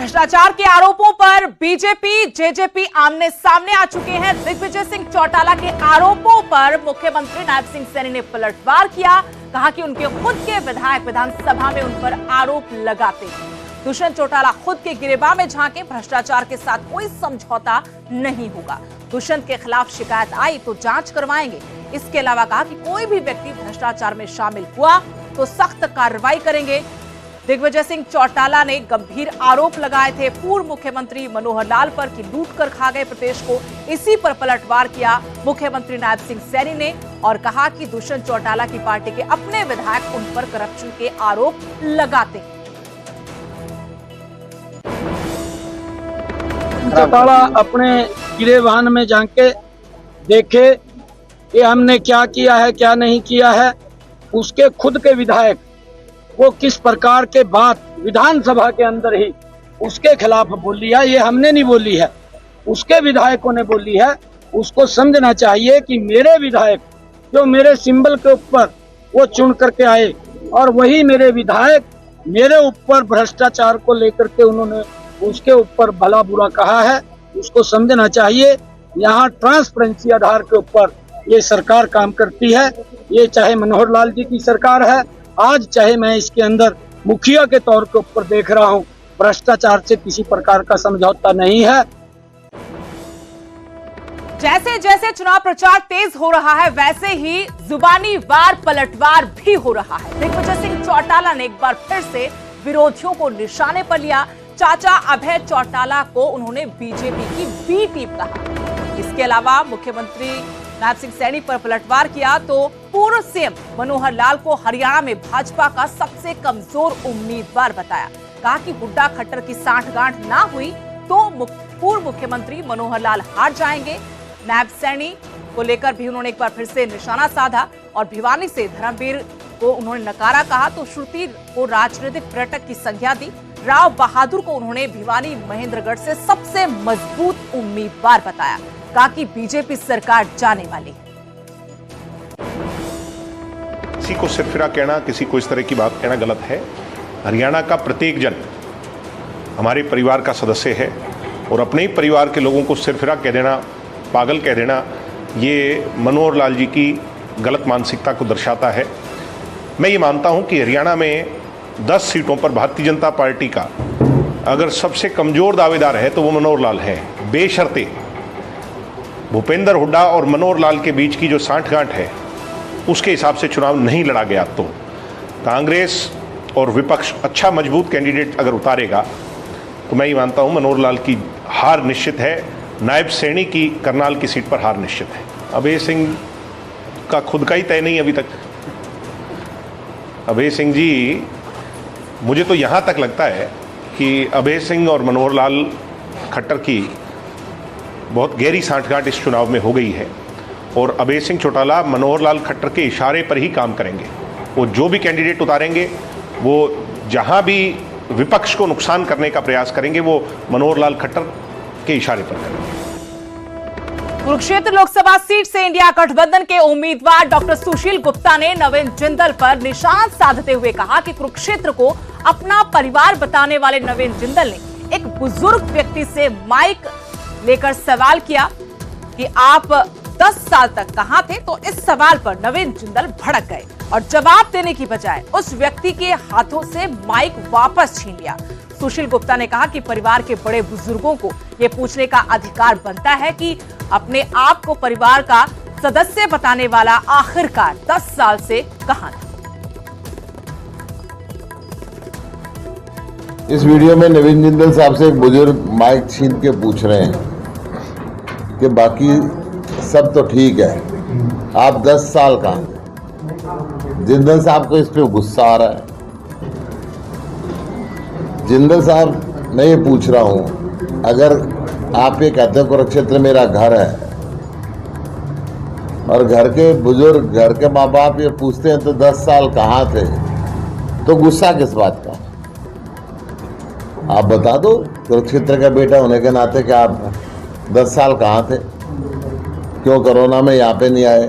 भ्रष्टाचार के आरोपों पर बीजेपी जेजेपी आमने सामने आ चुके हैं। दिग्विजय सिंह चौटाला के आरोपों पर मुख्यमंत्री नायब सिंह सैनी ने पलटवार किया। कहा कि उनके खुद के विधायक विधानसभा में उन पर आरोप लगाते हैं। दुष्यंत चौटाला खुद के गिरेबान में झांके, भ्रष्टाचार के साथ कोई समझौता नहीं होगा। दुष्यंत के खिलाफ शिकायत आई तो जांच करवाएंगे। इसके अलावा कहा कि कोई भी व्यक्ति भ्रष्टाचार में शामिल हुआ तो सख्त कार्रवाई करेंगे। दिग्विजय सिंह चौटाला ने गंभीर आरोप लगाए थे पूर्व मुख्यमंत्री मनोहर लाल पर कि लूट कर खा गए प्रदेश को। इसी पर पलटवार किया मुख्यमंत्री नायब सिंह सैनी ने और कहा कि दुष्यंत चौटाला की पार्टी के अपने विधायक उन पर करप्शन के आरोप लगाते हैं। चौटाला अपने गिरेबान में झांके देखे कि हमने क्या किया है क्या नहीं किया है। उसके खुद के विधायक वो किस प्रकार के बात विधानसभा के अंदर ही उसके खिलाफ बोली है, ये हमने नहीं बोली है, उसके विधायकों ने बोली है। उसको समझना चाहिए कि मेरे विधायक जो मेरे सिंबल के ऊपर वो चुन करके आए और वही मेरे विधायक मेरे ऊपर भ्रष्टाचार को लेकर के उन्होंने उसके ऊपर भला बुरा कहा है। उसको समझना चाहिए यहाँ ट्रांसपेरेंसी आधार के ऊपर ये सरकार काम करती है। ये चाहे मनोहर लाल जी की सरकार है आज, चाहे मैं इसके अंदर मुखिया के तौर के ऊपर देख रहा हूं, भ्रष्टाचार से किसी प्रकार का समझौता नहीं है। जैसे जैसे चुनाव प्रचार तेज हो रहा है वैसे ही जुबानी वार पलटवार भी हो रहा है। दिग्विजय सिंह चौटाला ने एक बार फिर से विरोधियों को निशाने पर लिया। चाचा अभय चौटाला को उन्होंने बीजेपी की बी टीम कहा। इसके अलावा मुख्यमंत्री नायब सिंह सैनी पर पलटवार किया तो पूर्व सीएम मनोहर लाल को हरियाणा में भाजपा का सबसे कमजोर उम्मीदवार बताया। कहा कि हुड्डा खट्टर की सांठगांठ ना हुई तो पूर्व मुख्यमंत्री मनोहर लाल हार जाएंगे। नायब सैनी को लेकर भी उन्होंने एक बार फिर से निशाना साधा और भिवानी से धर्मवीर को उन्होंने नकारा कहा तो श्रुति को राजनीतिक पर्यटक की संज्ञा दी। राव बहादुर को उन्होंने भिवानी महेंद्रगढ़ से सबसे मजबूत उम्मीदवार बताया। कहा कि बीजेपी सरकार जाने वाली है। किसी को सिरफिरा कहना, किसी को इस तरह की बात कहना गलत है। हरियाणा का प्रत्येक जन हमारे परिवार का सदस्य है और अपने ही परिवार के लोगों को सिरफिरा कह देना, पागल कह देना, ये मनोहर लाल जी की गलत मानसिकता को दर्शाता है। मैं ये मानता हूं कि हरियाणा में 10 सीटों पर भारतीय जनता पार्टी का अगर सबसे कमजोर दावेदार है तो वो मनोहर लाल है। बेशर्ते भूपेंद्र हुड्डा और मनोहर लाल के बीच की जो सांठगांठ है उसके हिसाब से चुनाव नहीं लड़ा गया तो कांग्रेस और विपक्ष अच्छा मजबूत कैंडिडेट अगर उतारेगा तो मैं ये मानता हूं मनोहर लाल की हार निश्चित है। नायब सैनी की करनाल की सीट पर हार निश्चित है। अभय सिंह का खुद का ही तय नहीं अभी तक। अभय सिंह जी, मुझे तो यहाँ तक लगता है कि अभय सिंह और मनोहर लाल खट्टर की बहुत गहरी सांठगांठ इस चुनाव में हो गई है और अभय सिंह चौटाला मनोहर लाल खट्टर के इशारे पर ही काम करेंगे। वो जो भी कैंडिडेट उतारेंगे, वो जहां भी विपक्ष को नुकसान करने का प्रयास करेंगे, वो मनोहर लाल खट्टर के इशारे पर करेंगे। कुरुक्षेत्र लोकसभा सीट से इंडिया गठबंधन के उम्मीदवार डॉक्टर सुशील गुप्ता ने नवीन जिंदल पर निशान साधते हुए कहा कि कुरुक्षेत्र को अपना परिवार बताने वाले नवीन जिंदल ने एक बुजुर्ग व्यक्ति से माइक लेकर सवाल किया कि आप 10 साल तक कहां थे। तो इस सवाल पर नवीन जिंदल भड़क गए और जवाब देने की बजाय उस व्यक्ति के हाथों से माइक वापस छीन लिया। सुशील गुप्ता ने कहा कि परिवार के बड़े बुजुर्गों को यह पूछने का अधिकार बनता है कि अपने आप को परिवार का सदस्य बताने वाला आखिरकार 10 साल से कहां था। इस वीडियो में नवीन जिंदल साहब से एक बुजुर्ग माइक छीन के पूछ रहे हैं कि बाकी सब तो ठीक है, आप 10 साल का। जिंदल साहब को इस पे गुस्सा आ रहा है। जिंदल साहब, मैं ये पूछ रहा हूं, अगर आप ये कहते हो कुरुक्षेत्र मेरा घर है और घर के बुजुर्ग, घर के माँ बाप ये पूछते हैं तो 10 साल कहाँ थे, तो गुस्सा किस बात का? आप बता दो कुरुक्षेत्र का बेटा होने के नाते कि आप 10 साल कहाँ थे? क्यों कोरोना में यहाँ पे नहीं आए?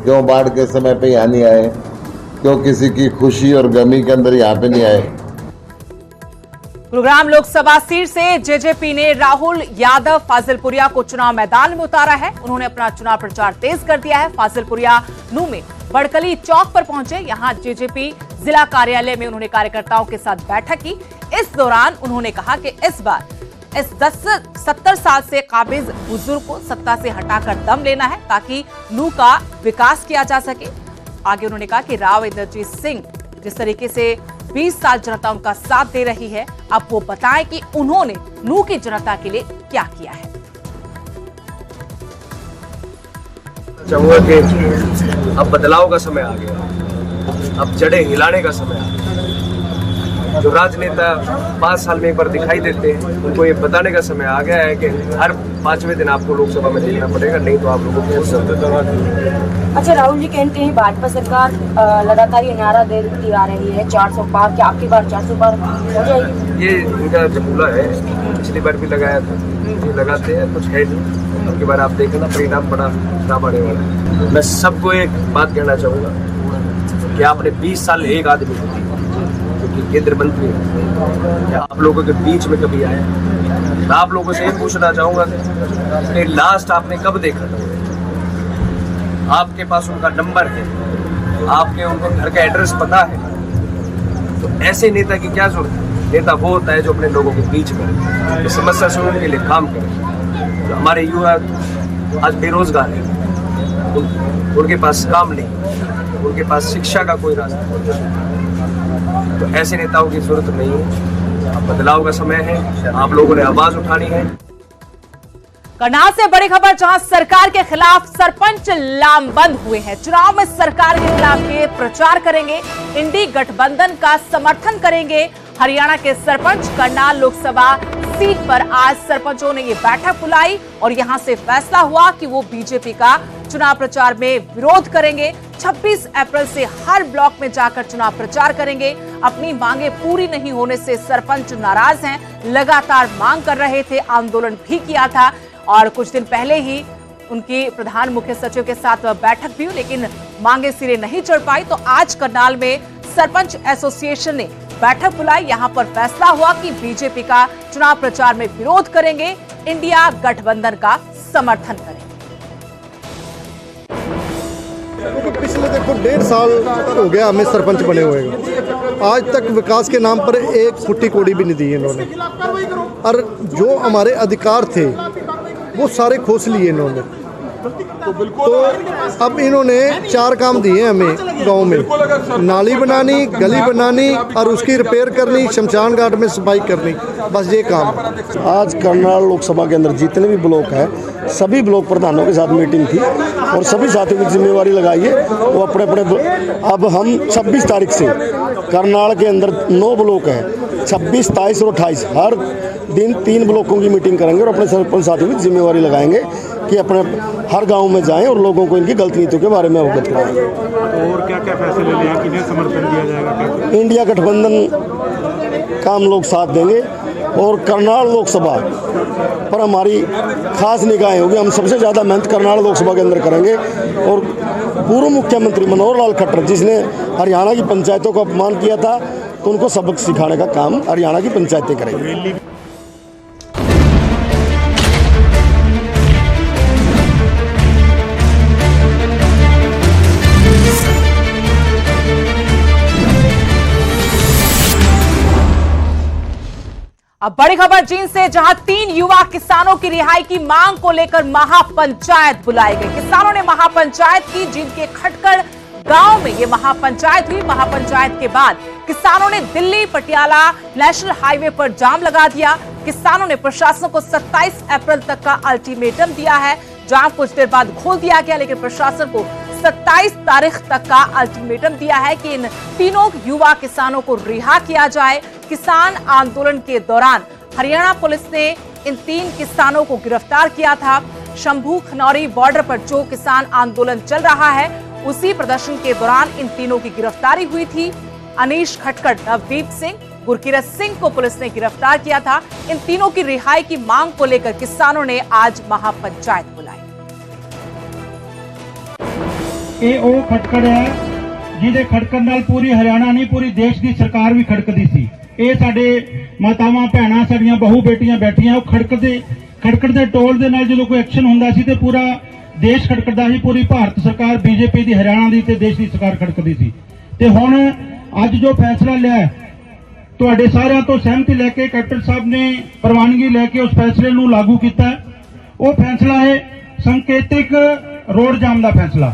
क्यों बाढ़ के समय पे यहाँ नहीं आए? क्यों किसी की खुशी और गमी के अंदर यहाँ पे नहीं आए? गुरुग्राम लोकसभा सीट से जेजेपी ने राहुल यादव फाजिलपुरिया को चुनाव मैदान में उतारा है। उन्होंने अपना चुनाव प्रचार तेज कर दिया है। फाजिलपुरिया नू में बड़कली चौक पर पहुंचे। यहां जेजेपी जिला कार्यालय में उन्होंने कार्यकर्ताओं के साथ बैठक की। इस दौरान उन्होंने कहा कि इस बार इस 70 साल से काबिज बुजुर्ग को सत्ता से हटाकर दम लेना है ताकि नू का विकास किया जा सके। आगे उन्होंने कहा कि राव इंद्रजीत सिंह जिस तरीके से 20 साल जनता उनका साथ दे रही है, अब वो बताएं कि उन्होंने नू की जनता के लिए क्या किया है। चाहूंगा कि अब बदलाव का समय आ गया, अब जड़ें हिलाने का समय आ गया। जो राजनेता 5 साल में एक बार दिखाई देते हैं, उनको ये बताने का समय आ गया है कि हर 5वें दिन आपको लोकसभा में देखना पड़ेगा, नहीं तो आप लोगों को। अच्छा, राहुल जी कहते हैं भाजपा सरकार लगातार ये नारा देती आ रही है 400 पार, क्या आपकी बार 400 पार हो जाएगी? ये इनका जमूला है, पिछली बार भी लगाया था, ये लगाते हैं, कुछ है नहीं। अब की बार आप देखना परिणाम बड़ा खराब आने वाला है। मैं सबको एक बात कहना चाहूँगा कि आपने 20 साल एक आदमी क्योंकि केंद्र मंत्री क्या आप लोगों के बीच में कभी आया? मैं आप लोगों से ये पूछना चाहूँगा कि लास्ट आपने कब देखा था? आपके पास उनका नंबर है, आपके उनको घर का एड्रेस पता है, तो ऐसे नेता की क्या जरूरत है? नेता वो होता है जो अपने लोगों के बीच में रहे, समस्या सुनने के लिए काम करे। तो हमारे युवा आज बेरोजगार है, उनके पास काम नहीं, उनके पास शिक्षा का कोई रास्ता नहीं, तो ऐसे नेताओं की जरूरत नहीं है। बदलाव का समय है, आप लोगों ने आवाज उठानी है। करनाल से बड़ी खबर, जहां सरकार के खिलाफ सरपंच लामबंद हुए हैं। चुनाव में सरकार के खिलाफ ये प्रचार करेंगे, इंडी गठबंधन का समर्थन करेंगे। हरियाणा के सरपंच करनाल लोकसभा सीट पर आज सरपंचों ने ये बैठक बुलाई और यहां से फैसला हुआ कि वो बीजेपी का चुनाव प्रचार में विरोध करेंगे। 26 अप्रैल से हर ब्लॉक में जाकर चुनाव प्रचार करेंगे। अपनी मांगे पूरी नहीं होने से सरपंच नाराज हैं, लगातार मांग कर रहे थे, आंदोलन भी किया था और कुछ दिन पहले ही उनकी प्रधान मुख्य सचिव के साथ बैठक भी हुई, लेकिन मांगे सिरे नहीं चढ़ पाई। तो आज करनाल में सरपंच एसोसिएशन ने बैठक बुलाई। यहां पर फैसला हुआ कि बीजेपी का चुनाव प्रचार में विरोध करेंगे, इंडिया गठबंधन का समर्थन करेंगे। पिछले देखो 1.5 साल हो गया हमें सरपंच बने हुए, आज तक विकास के नाम पर एक फुट्टी कोड़ी भी नहीं दी इन्होंने, और जो हमारे अधिकार थे वो सारे खोस लिए इन्होंने। तो अब इन्होंने 4 काम दिए हमें गांव में, नाली बनानी, गली बनानी और उसकी रिपेयर करनी, शमशान घाट में सफाई करनी, बस ये काम। आज करनाल लोकसभा के अंदर जितने भी ब्लॉक हैं, सभी ब्लॉक प्रधानों के साथ मीटिंग थी और सभी साथियों की जिम्मेवारी लगाई है वो अपने अपने। अब हम 26 तारीख से करनाल के अंदर 9 ब्लॉक हैं, 26, 23 और 28 हर दिन 3 ब्लॉकों की मीटिंग करेंगे और अपने सरपंच साथियों की जिम्मेवारी लगाएंगे कि अपने हर गांव में जाएं और लोगों को इनकी गलत नीतियों के बारे में अवगत कराएं। तो और क्या क्या फैसले लिया, किन्हें समर्थन दिया जाएगा? इंडिया गठबंधन का हम लोग साथ देंगे और करनाल लोकसभा पर हमारी खास निगाहें होगी। हम सबसे ज़्यादा मेहनत करनाल लोकसभा के अंदर करेंगे और पूर्व मुख्यमंत्री मनोहर लाल खट्टर जिसने हरियाणा की पंचायतों को अपमान किया था, तो उनको सबक सिखाने का काम हरियाणा की पंचायतें करेंगे। अब बड़ी खबर जींद से, जहां 3 युवा किसानों की रिहाई की मांग को लेकर महापंचायत बुलाई गई। किसानों ने महापंचायत की, जींद के खटकड़ गांव में ये महापंचायत हुई। महापंचायत के बाद किसानों ने दिल्ली पटियाला नेशनल हाईवे पर जाम लगा दिया। किसानों ने प्रशासन को 27 अप्रैल तक का अल्टीमेटम दिया है। जाम कुछ देर बाद खोल दिया गया, लेकिन प्रशासन को 27 तारीख तक का अल्टीमेटम दिया है कि इन तीनों युवा किसानों को रिहा किया जाए। किसान आंदोलन के दौरान हरियाणा पुलिस ने इन 3 किसानों को गिरफ्तार किया था। शंभू खनौरी बॉर्डर पर जो किसान आंदोलन चल रहा है, उसी प्रदर्शन के दौरान इन तीनों की गिरफ्तारी हुई थी। अनीश खटकड़, नवदीप सिंह, गुरकीरत सिंह को पुलिस ने गिरफ्तार किया था। इन तीनों की रिहाई की मांग को लेकर किसानों ने आज महापंचायत बुलाई। ਇਹ ਉਹ ਖਟਕੜ ਹੈ ਜਿਹਦੇ ਖਟਕੜ ਨਾਲ ਪੂਰੀ ਹਰਿਆਣਾ ਨਹੀਂ, ਪੂਰੀ ਦੇਸ਼ ਦੀ ਸਰਕਾਰ ਵੀ ਖਟਕਦੀ ਸੀ। ਇਹ ਸਾਡੇ ਮਾਤਾਵਾਂ ਭੈਣਾਂ ਸਾਡੀਆਂ ਬਹੂ ਬੇਟੀਆਂ ਬੈਠੀਆਂ ਉਹ ਖੜਕਦੇ ਟੋਲ ਦੇ ਨਾਲ ਜਦੋਂ ਕੋਈ ਐਕਸ਼ਨ ਹੁੰਦਾ ਸੀ ਤੇ ਪੂਰਾ ਦੇਸ਼ ਖੜਕਦਾ ਸੀ, ਪੂਰੀ ਭਾਰਤ ਸਰਕਾਰ ਬੀਜੇਪੀ ਦੀ ਹਰਿਆਣਾ ਦੀ ਤੇ ਦੇਸ਼ ਦੀ ਸਰਕਾਰ ਖੜਕਦੀ ਸੀ। ਤੇ ਹੁਣ ਅੱਜ ਜੋ ਫੈਸਲਾ ਲਿਆ ਤੁਹਾਡੇ ਸਾਰਿਆਂ ਤੋਂ ਸਹਿਮਤੀ ਲੈ ਕੇ ਕੈਪਟਨ ਸਾਹਿਬ ਨੇ ਪ੍ਰਵਾਨਗੀ ਲੈ ਕੇ ਉਸ ਫੈਸਲੇ ਨੂੰ ਲਾਗੂ ਕੀਤਾ। ਉਹ ਫੈਸਲਾ ਹੈ ਸੰਕੇਤਿਕ ਰੋਡ ਜਾਮ ਦਾ ਫੈਸਲਾ।